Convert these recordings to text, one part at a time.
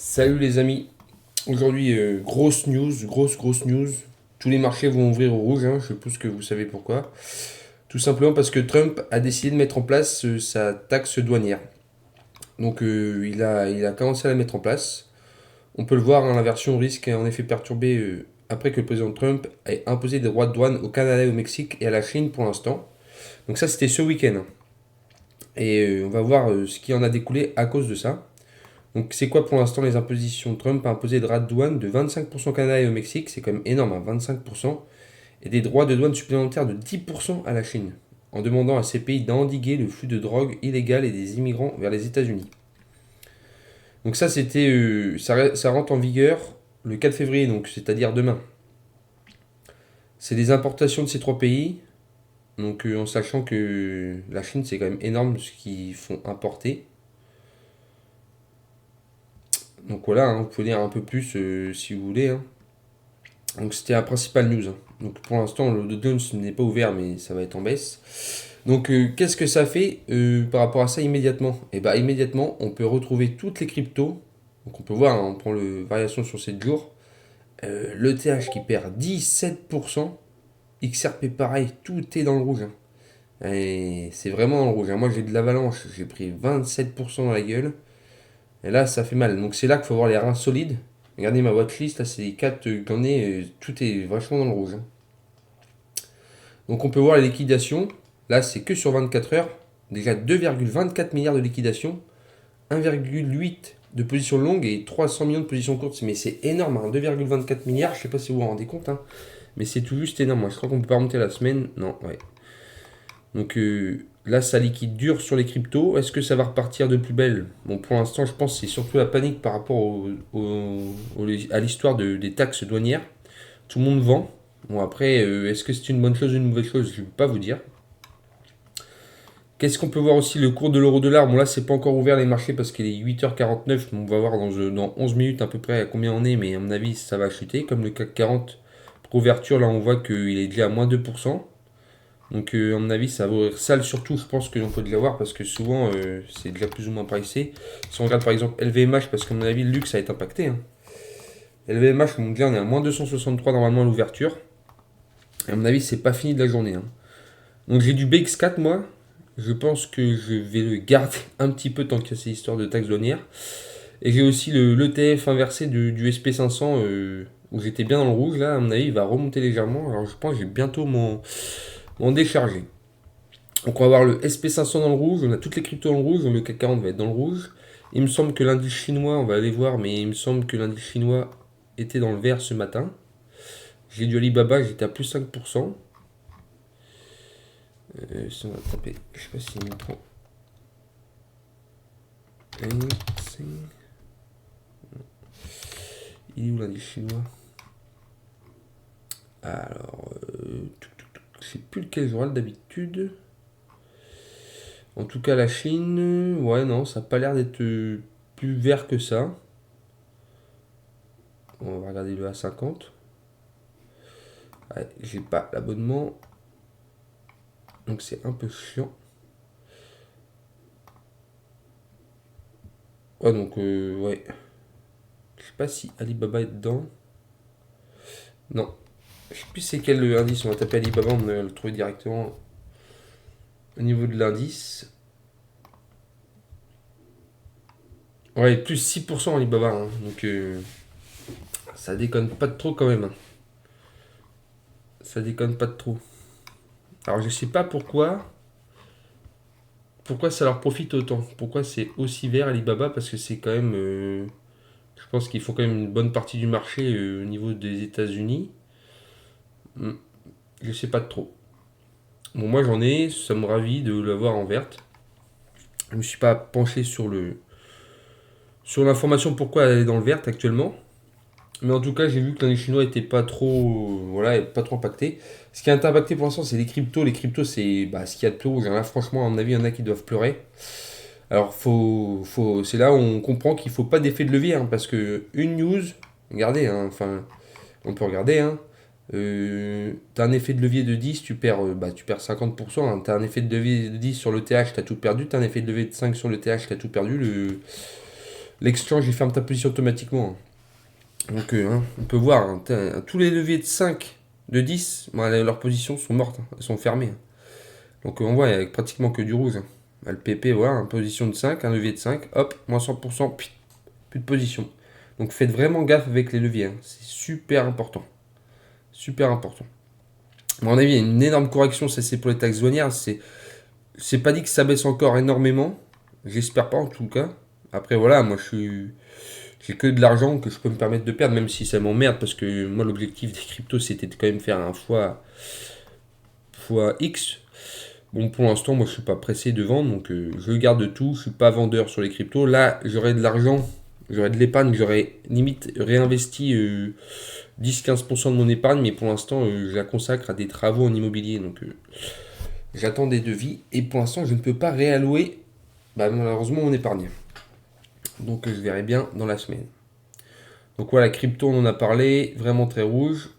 Salut les amis, aujourd'hui grosse news, grosse news. Tous les marchés vont ouvrir au rouge, hein, je suppose que vous savez pourquoi. Tout simplement parce que Trump a décidé de mettre en place sa taxe douanière. Donc il a commencé à la mettre en place. On peut le voir, hein, la version risque est en effet perturbée après que le président Trump ait imposé des droits de douane au Canada, au Mexique et à la Chine pour l'instant. Donc ça c'était ce week-end, hein. Et on va voir ce qui en a découlé à cause de ça. Donc c'est quoi pour l'instant les impositions? Trump a imposé des droits de douane de 25% au Canada et au Mexique, c'est quand même énorme, hein, 25%, et des droits de douane supplémentaires de 10% à la Chine, en demandant à ces pays d'endiguer le flux de drogue illégale et des immigrants vers les États-Unis. Donc ça c'était, ça rentre en vigueur le 4 février, donc c'est-à-dire demain. C'est des importations de ces trois pays, donc en sachant que la Chine c'est quand même énorme ce qu'ils font importer. Donc voilà, hein, vous pouvez lire un peu plus si vous voulez, hein. Donc c'était la principale news, hein. Donc pour l'instant, le Dow Jones n'est pas ouvert, mais ça va être en baisse. Donc qu'est-ce que ça fait par rapport à ça immédiatement? Et bah immédiatement, on peut retrouver toutes les cryptos. Donc on peut voir, hein, on prend le variation sur 7 jours. L'ETH qui perd 17%. XRP pareil, tout est dans le rouge, hein. Et c'est vraiment dans le rouge, hein. Moi j'ai de l'avalanche, j'ai pris 27% dans la gueule. Et là ça fait mal. Donc c'est là qu'il faut avoir les reins solides. Regardez ma watchlist, là c'est les 4 que j'en ai, tout est vachement dans le rouge, hein. Donc on peut voir les liquidations. Là, c'est que sur 24 heures. Déjà 2,24 milliards de liquidations, 1,8 de positions longues et 300 millions de positions courtes. Mais c'est énorme, hein, 2,24 milliards. Je sais pas si vous vous rendez compte, hein, mais c'est tout juste énorme, hein. Je crois qu'on peut pas remonter la semaine. Non, ouais. Donc là, ça liquide dur sur les cryptos. Est-ce que ça va repartir de plus belle? Bon, pour l'instant, je pense que c'est surtout la panique par rapport à l'histoire des taxes douanières. Tout le monde vend. Bon, après, est-ce que c'est une bonne chose ou une mauvaise chose? Je ne peux pas vous dire. Qu'est-ce qu'on peut voir aussi? Le cours de l'euro-dollar. Bon, là, c'est pas encore ouvert les marchés parce qu'il est 8h49. On va voir dans 11 minutes à peu près à combien on est, mais à mon avis, ça va chuter. Comme le CAC 40 pour ouverture, là, on voit qu'il est déjà à moins 2%. Donc, à mon avis, ça va ouvrir sale. Surtout, je pense que l'on peut déjà voir parce que souvent, c'est déjà plus ou moins pricé. Si on regarde par exemple LVMH, parce qu'à mon avis, le luxe a été impacté, hein. LVMH, on est à moins 263 normalement à l'ouverture. Et à mon avis, c'est pas fini de la journée, hein. Donc j'ai du BX4 moi. Je pense que je vais le garder un petit peu tant qu'il y a ces histoires de taxes douanières. Et j'ai aussi l'ETF inversé du SP500 où j'étais bien dans le rouge. Là, à mon avis, il va remonter légèrement. Alors je pense que j'ai bientôt mon déchargé. Donc on va voir le SP500 dans le rouge. On a toutes les cryptos dans le rouge. Donc le CAC 40 va être dans le rouge. Il me semble que l'indice chinois, on va aller voir, mais il me semble que l'indice chinois était dans le vert ce matin. J'ai du Alibaba, j'étais à plus 5%. Si on va taper, je sais pas s'il me prend. Il est où l'indice chinois? Alors, je sais plus lequel journal d'habitude. En tout cas, la Chine, ouais, non, ça n'a pas l'air d'être plus vert que ça. On va regarder le A50. Ouais, j'ai pas l'abonnement, donc c'est un peu chiant. Ouais, donc, ouais. Je sais pas si Alibaba est dedans. Non. Je sais plus c'est quel indice. On va taper Alibaba, on va le trouver directement au niveau de l'indice. Ouais, plus 6% Alibaba, hein. Donc ça déconne pas de trop quand même, hein. Ça déconne pas de trop. Alors je sais pas pourquoi ça leur profite autant. Pourquoi c'est aussi vert Alibaba? Parce que c'est quand même, je pense qu'ils font quand même une bonne partie du marché au niveau des États-Unis. Hmm, je sais pas de trop. Bon, moi j'en ai, ça me ravit de l'avoir en verte. Je me suis pas penché sur l'information pourquoi elle est dans le vert actuellement. Mais en tout cas, j'ai vu que l'indice chinois était pas trop, voilà, pas trop impacté. Ce qui a été impacté pour l'instant, c'est les cryptos. Les cryptos, c'est ce qu'il y a de plus rouge, hein. Là, franchement, à mon avis, il y en a qui doivent pleurer. Alors, c'est là où on comprend qu'il faut pas d'effet de levier, hein, parce que une news, regardez, hein, enfin, on peut regarder, hein, t'as un effet de levier de 10, tu perds 50%, hein. T'as un effet de levier de 10 sur le TH, t'as tout perdu. T'as un effet de levier de 5 sur le TH, t'as tout perdu. l'exchange il ferme ta position automatiquement, hein. Donc on peut voir, hein, tous les leviers de 5, de 10, leurs positions sont mortes, hein, elles sont fermées, hein. Donc on voit, il n'y a pratiquement que du rouge, hein. Le PP, voilà, une position de 5, un levier de 5, hop, moins 100%, plus de position. Donc faites vraiment gaffe avec les leviers, hein. C'est super important. Super important. À mon avis, il y a une énorme correction, ça c'est pour les taxes douanières. C'est pas dit que ça baisse encore énormément. J'espère pas en tout cas. Après voilà, moi j'ai que de l'argent que je peux me permettre de perdre, même si ça m'emmerde, parce que moi l'objectif des cryptos c'était de quand même faire un fois X. Bon, pour l'instant, moi je suis pas pressé de vendre, donc je garde tout. Je suis pas vendeur sur les cryptos. Là, j'aurais de l'argent, j'aurais de l'épargne, j'aurais limite réinvesti 10-15% de mon épargne, mais pour l'instant, je la consacre à des travaux en immobilier. Donc, j'attends des devis et pour l'instant, je ne peux pas réallouer malheureusement mon épargne. Donc, je verrai bien dans la semaine. Donc, voilà, crypto, on en a parlé, vraiment très rouge.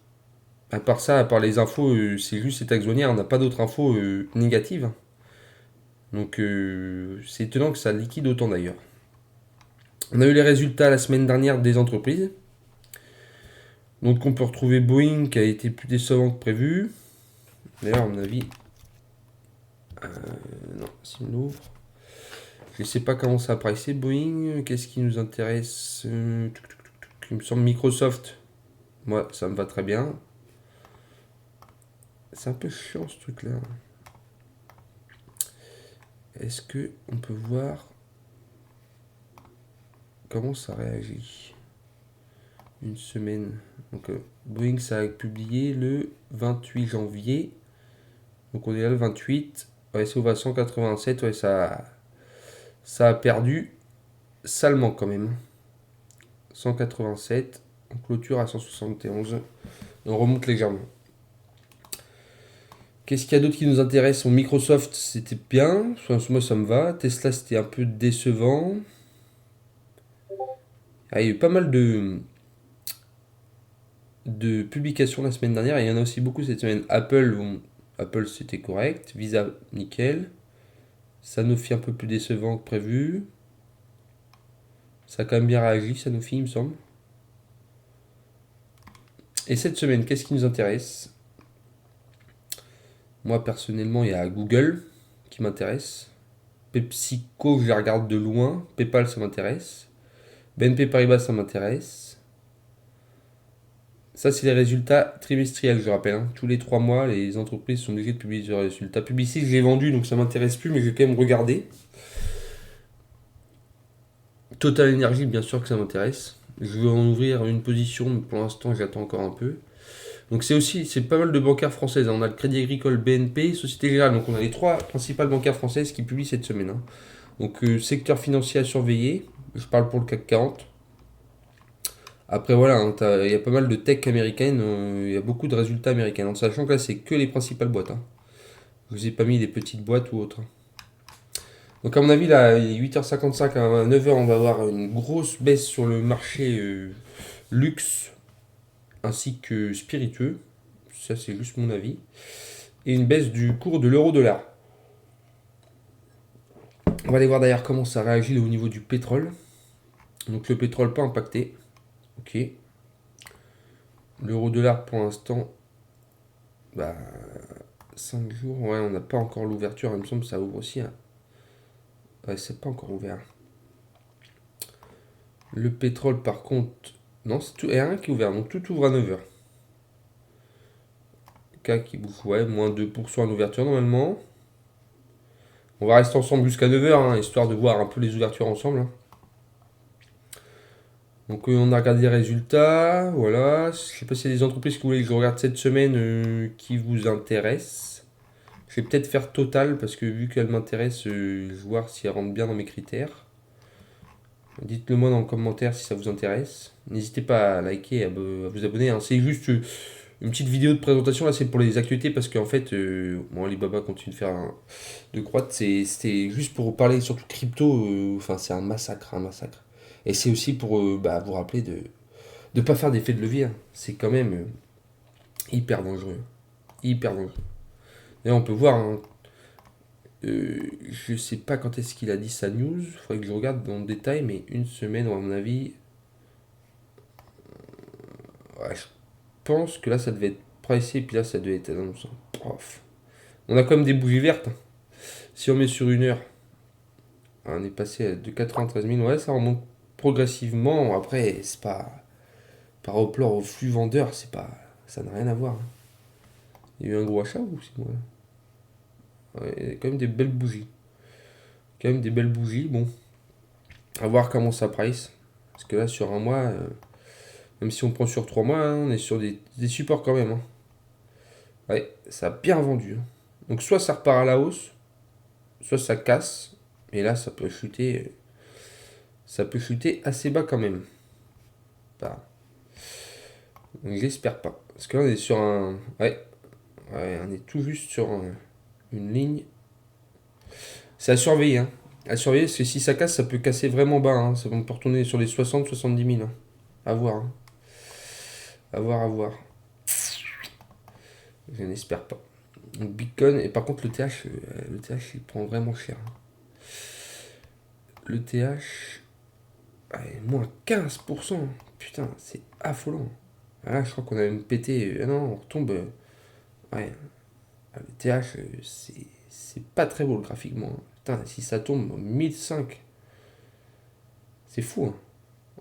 À part ça, à part les infos, c'est juste ces taxes douanières, on n'a pas d'autres infos négatives. Donc, c'est étonnant que ça liquide autant d'ailleurs. On a eu les résultats la semaine dernière des entreprises. Donc, on peut retrouver Boeing qui a été plus décevant que prévu. D'ailleurs, à mon avis, non, s'il m'ouvre. Je ne sais pas comment ça a pricé Boeing. Qu'est-ce qui nous intéresse? Il me semble Microsoft. Moi, ça me va très bien. C'est un peu chiant ce truc-là. Est-ce que on peut voir comment ça réagit? Une semaine. Donc, Boeing, ça a publié le 28 janvier. Donc, on est là le 28. Ouais, c'est ouvert à 187. Ouais, ça a perdu salement quand même. 187. On clôture à 171. On remonte légèrement. Qu'est-ce qu'il y a d'autre qui nous intéresse? Microsoft, c'était bien. Moi, ça me va. Tesla, c'était un peu décevant. Ah, il y a eu pas mal de publications la semaine dernière. Et il y en a aussi beaucoup cette semaine. Apple, c'était correct. Visa, nickel. Sanofi, un peu plus décevant que prévu. Ça a quand même bien réagi, Sanofi, il me semble. Et cette semaine, qu'est-ce qui nous intéresse? Moi, personnellement, il y a Google qui m'intéresse. PepsiCo, je la regarde de loin. PayPal, ça m'intéresse. BNP Paribas, ça m'intéresse. Ça, c'est les résultats trimestriels, je rappelle, hein. Tous les 3 mois, les entreprises sont obligées de publier leurs résultats. Publicis, je l'ai vendu, donc ça m'intéresse plus, mais je vais quand même regarder. Total Energy, bien sûr que ça m'intéresse. Je vais en ouvrir une position, mais pour l'instant, j'attends encore un peu. Donc c'est pas mal de bancaires françaises, hein. On a le Crédit Agricole, BNP, Société Générale. Donc on a les 3 principales bancaires françaises qui publient cette semaine, hein. Donc secteur financier à surveiller. Je parle pour le CAC 40. Après voilà, hein, il y a pas mal de tech américaines, il y a beaucoup de résultats américains. En sachant que là c'est que les principales boîtes, hein. Je vous ai pas mis les petites boîtes ou autres, hein. Donc à mon avis là, il est 8h55, à 9h on va avoir une grosse baisse sur le marché luxe ainsi que spiritueux. Ça c'est juste mon avis. Et une baisse du cours de l'euro-dollar. On va aller voir d'ailleurs comment ça réagit au niveau du pétrole. Donc le pétrole pas impacté. Ok. L'euro-dollar pour l'instant, bah, 5 jours, ouais, on n'a pas encore l'ouverture, il me semble que ça ouvre aussi, hein. Ouais, c'est pas encore ouvert. Le pétrole par contre, non, c'est tout, il y a rien qui est ouvert, donc tout ouvre à 9h. K qui bouge, ouais, moins 2% à l'ouverture normalement. On va rester ensemble jusqu'à 9h, hein, histoire de voir un peu les ouvertures ensemble, hein. Donc on a regardé les résultats, voilà. Je sais pas s'il y a des entreprises que vous voulez que je regarde cette semaine qui vous intéressent. Je vais peut-être faire Total parce que vu qu'elle m'intéresse, je vais voir si elle rentre bien dans mes critères. Dites-le moi dans le commentaire si ça vous intéresse. N'hésitez pas à liker et à vous abonner, hein. C'est juste une petite vidéo de présentation, là c'est pour les actualités parce qu'en fait, bon, Alibaba continue de faire de croître. C'était juste pour parler surtout crypto, enfin c'est un massacre, un massacre. Et c'est aussi pour vous rappeler de ne pas faire d'effet de levier, hein. C'est quand même hyper dangereux. Hyper dangereux. Et on peut voir, hein, Je sais pas quand est-ce qu'il a dit sa news. Faudrait que je regarde dans le détail, mais une semaine, à mon avis. Ouais, je pense que là, ça devait être pricé, et puis là, ça devait être annoncé. Prof. On a quand même des bougies vertes, hein. Si on met sur une heure, on est passé de 93 000. Ouais, ça remonte progressivement. Après, c'est pas par rapport au flux vendeur, c'est pas, ça n'a rien à voir, hein. Il y a eu un gros achat ou c'est moi? Ouais, il y a quand même des belles bougies. Quand même des belles bougies. Bon, à voir comment ça price. Parce que là, sur un mois, même si on prend sur 3 mois, hein, on est sur des supports quand même, hein. Ouais, ça a bien vendu, hein. Donc soit ça repart à la hausse, soit ça casse. Et là, ça peut chuter assez bas quand même. Bah, donc j'espère pas. Parce que là, on est sur un. Ouais, on est tout juste sur une ligne. C'est à surveiller, hein. À surveiller, parce que si ça casse, ça peut casser vraiment bas, hein. Ça peut retourner sur les 60-70 000, hein. À voir, hein. À voir, à voir. Je n'espère pas. Donc Bitcoin, et par contre, le TH, il prend vraiment cher, hein. Le TH, ouais, moins 15%. Putain, c'est affolant. Ah, je crois qu'on a même pété. Ah non, on retombe. Ouais, le TH, c'est pas très beau graphiquement, hein. Putain, si ça tombe 1005, c'est fou, hein.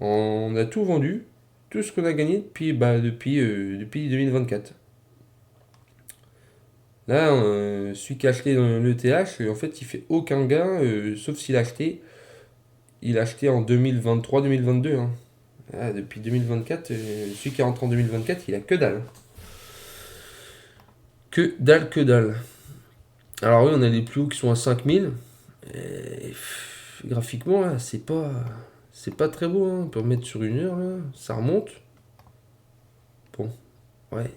On a tout vendu, tout ce qu'on a gagné depuis 2024. Là, celui qui a acheté dans le TH, en fait, il fait aucun gain, sauf s'il a acheté. Il a acheté en 2023-2022, hein. Ah, depuis 2024, celui qui est rentré en 2024, il a que dalle, hein. Que dalle, que dalle. Alors oui, on a les plus hauts qui sont à 5000. Graphiquement, là, c'est pas très beau, hein. On peut remettre sur une heure, là, ça remonte. Bon, ouais,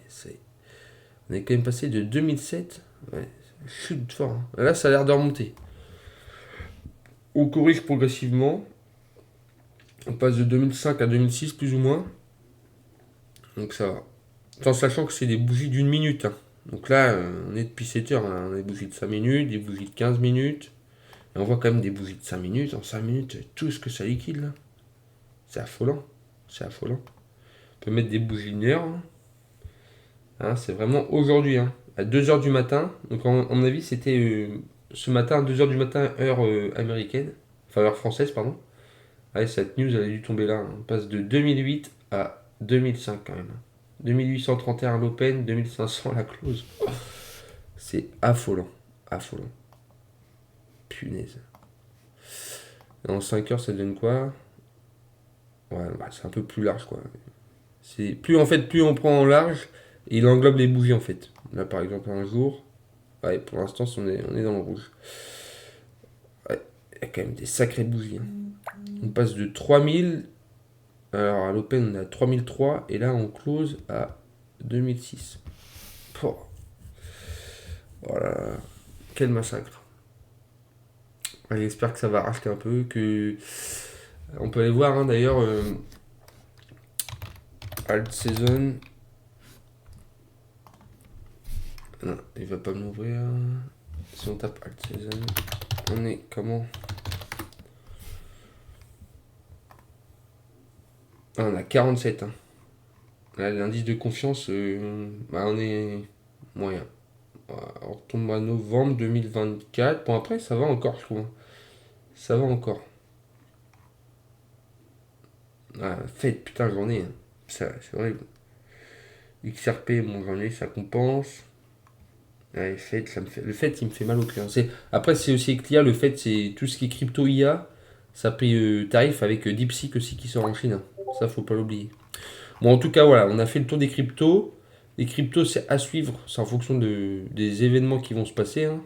on est quand même passé de 2007. Ouais, chute fort, hein. Là, ça a l'air de remonter. On corrige progressivement. On passe de 2005 à 2006, plus ou moins. Donc ça va. Tout en sachant que c'est des bougies d'une minute, hein. Donc là, on est depuis 7 heures, hein. On a des bougies de 5 minutes, des bougies de 15 minutes. Et on voit quand même des bougies de 5 minutes. En 5 minutes, tout ce que ça liquide, là. C'est affolant. C'est affolant. On peut mettre des bougies d'une heure, hein. Hein, c'est vraiment aujourd'hui, hein. À 2 heures du matin. Donc, à mon avis, c'était ce matin, à 2 heures du matin, heure américaine. Enfin, heure française, pardon. Ouais, cette news, elle a dû tomber là, hein. On passe de 2008 à 2005 quand même. 2831 l'open, 2500 la close. C'est affolant. Affolant. Punaise. Et en 5 heures, ça donne quoi? Ouais, bah, c'est un peu plus large, quoi. C'est plus en fait, plus on prend en large, il englobe les bougies en fait. Là, par exemple, un jour, ouais, pour l'instant, on est dans le rouge. Ouais, il y a quand même des sacrées bougies, hein. On passe de 3000. Alors à l'open, on est à 3003 et là, on close à 2006. Oh, voilà, quel massacre. Ouais, j'espère que ça va racheter un peu, que on peut aller voir, hein, d'ailleurs, alt season. Non, il va pas m'ouvrir. Si on tape alt season, on est comment? Ah, on a 47, hein. Là, l'indice de confiance, bah, on est moyen. On retombe à novembre 2024. Bon, après, ça va encore, je trouve, hein. Ça va encore. Ah, fête, putain, j'en ai, hein. Ça, c'est horrible. XRP, bon, j'en ai, ça compense. Ouais, fête, le fait, il me fait mal au cœur. Après, c'est aussi que l'IA, le fait, c'est tout ce qui est crypto IA. Ça paye tarif avec DeepSeek aussi qui sort en Chine, hein. Ça, faut pas l'oublier. Bon, en tout cas, voilà, on a fait le tour des cryptos. Les cryptos, c'est à suivre. C'est en fonction des événements qui vont se passer, hein.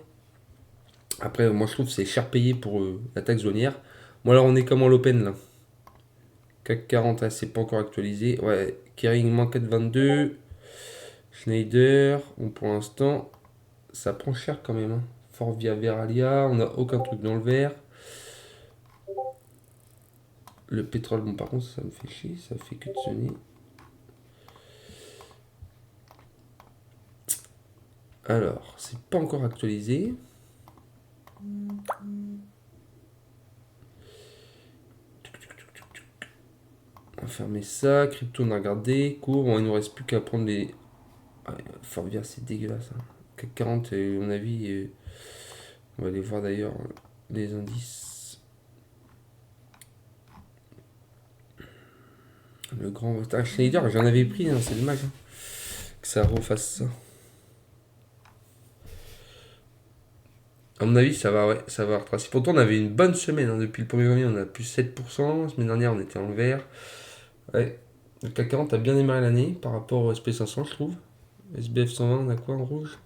Après, moi, je trouve que c'est cher payé pour la taxe douanière. Bon, alors, on est comment l'open, là? CAC 40, là, c'est pas encore actualisé. Ouais, Kering, moins 4,22. Schneider, bon, pour l'instant, ça prend cher quand même, hein. Forvia Veralia, on n'a aucun truc dans le vert. Le pétrole, bon, par contre, ça me fait chier, ça fait que de sonner. Alors, c'est pas encore actualisé. va fermer ça. Crypto, on a regardé. Cours, bon, il nous reste plus qu'à prendre les. Forvia, c'est dégueulasse. Hein. CAC 40, à mon avis, on va aller voir d'ailleurs les indices. Le grand. Schneider, j'en avais pris, hein, c'est dommage hein, que ça refasse ça. À mon avis, ça va, ouais, ça va retracer. Pourtant, on avait une bonne semaine. Hein, depuis le 1er janvier, on a plus 7%. La semaine dernière, on était en vert. Ouais. Le CAC 40 a bien démarré l'année par rapport au SP500, je trouve. SBF 120, on a quoi en rouge?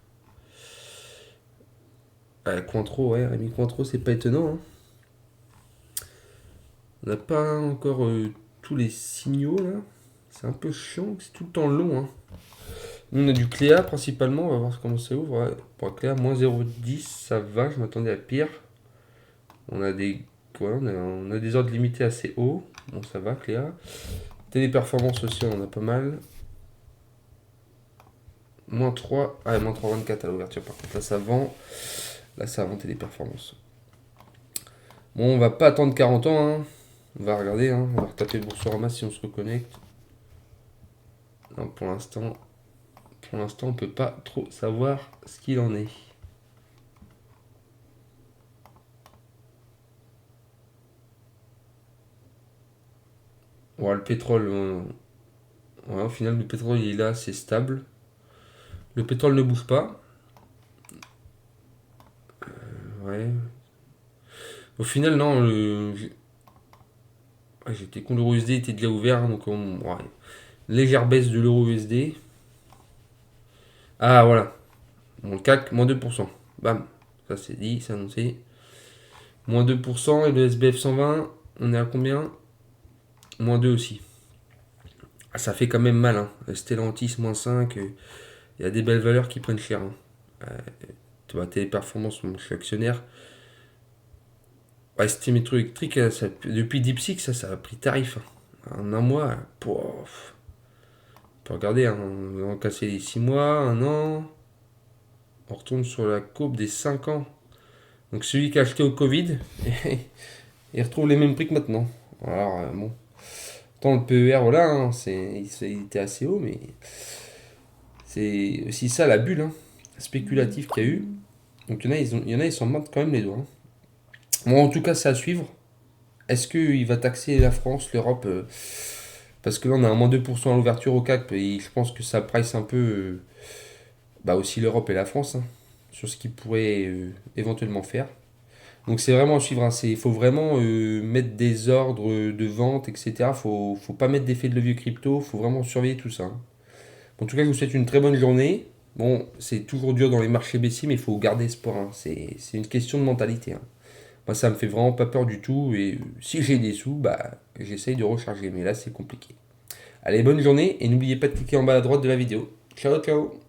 Cointreau, ouais, Rémi Cointreau, c'est pas étonnant. Hein. On n'a pas encore tous les signaux là. C'est un peu chiant, c'est tout le temps long. Hein. Nous, on a du Cléa principalement, on va voir comment ça ouvre. Ouais. Pour Cléa, moins 0,10, ça va, je m'attendais à pire. On a des, ouais, on a des ordres limités assez hauts. Bon, ça va, Cléa. Téléperformance aussi, on en a pas mal. Moins 3, ah, moins 3,24 à l'ouverture par contre. Là, ça vend. Là, ça vend Téléperformance. Bon, on va pas attendre 40 ans. Hein. On va regarder, hein. On va retaper le Boursorama si on se reconnecte. Non, pour l'instant, on peut pas trop savoir ce qu'il en est. Ouais, le pétrole, ouais, au final, le pétrole il est là, c'est stable. Le pétrole ne bouge pas. Ouais. Au final, non, j'étais con, l'euro USD était déjà ouvert, donc ouais. Légère baisse de l'euro USD. Ah, voilà. Bon, le CAC, moins 2%. Bam. Ça, c'est dit, c'est annoncé. Moins 2%. Et le SBF 120, on est à combien? Moins 2 aussi. Ah, ça fait quand même mal. Hein. Stellantis, moins 5. Il y a des belles valeurs qui prennent cher. Hein. Tu vois, Téléperformance, je suis actionnaire. Ouais, c'était métro-électrique, depuis DeepSeek, ça a pris tarif. Hein. En un mois, on peut regarder, hein, on a cassé les 6 mois, un an. On retourne sur la courbe des 5 ans. Donc celui qui a acheté au Covid, il retrouve les mêmes prix que maintenant. Alors, bon. Tant le PER, voilà, hein, il était assez haut, mais c'est aussi ça la bulle hein, spéculative qu'il y a eu. Donc il y en a, ils s'en mordent quand même les doigts. Hein. Bon, en tout cas, c'est à suivre. Est-ce qu'il va taxer la France, l'Europe parce que là, on a un moins 2% à l'ouverture au CAC, et je pense que ça price un peu bah aussi l'Europe et la France hein, sur ce qu'ils pourraient éventuellement faire. Donc c'est vraiment à suivre. Hein. Il faut vraiment mettre des ordres de vente, etc. Faut pas mettre d'effet de levier crypto. Faut vraiment surveiller tout ça. Hein. En tout cas, je vous souhaite une très bonne journée. Bon, c'est toujours dur dans les marchés baissiers, mais il faut garder espoir. Hein. C'est une question de mentalité. Hein. Moi, ça me fait vraiment pas peur du tout. Et si j'ai des sous, bah, j'essaye de recharger. Mais là, c'est compliqué. Allez, bonne journée et n'oubliez pas de cliquer en bas à droite de la vidéo. Ciao, ciao!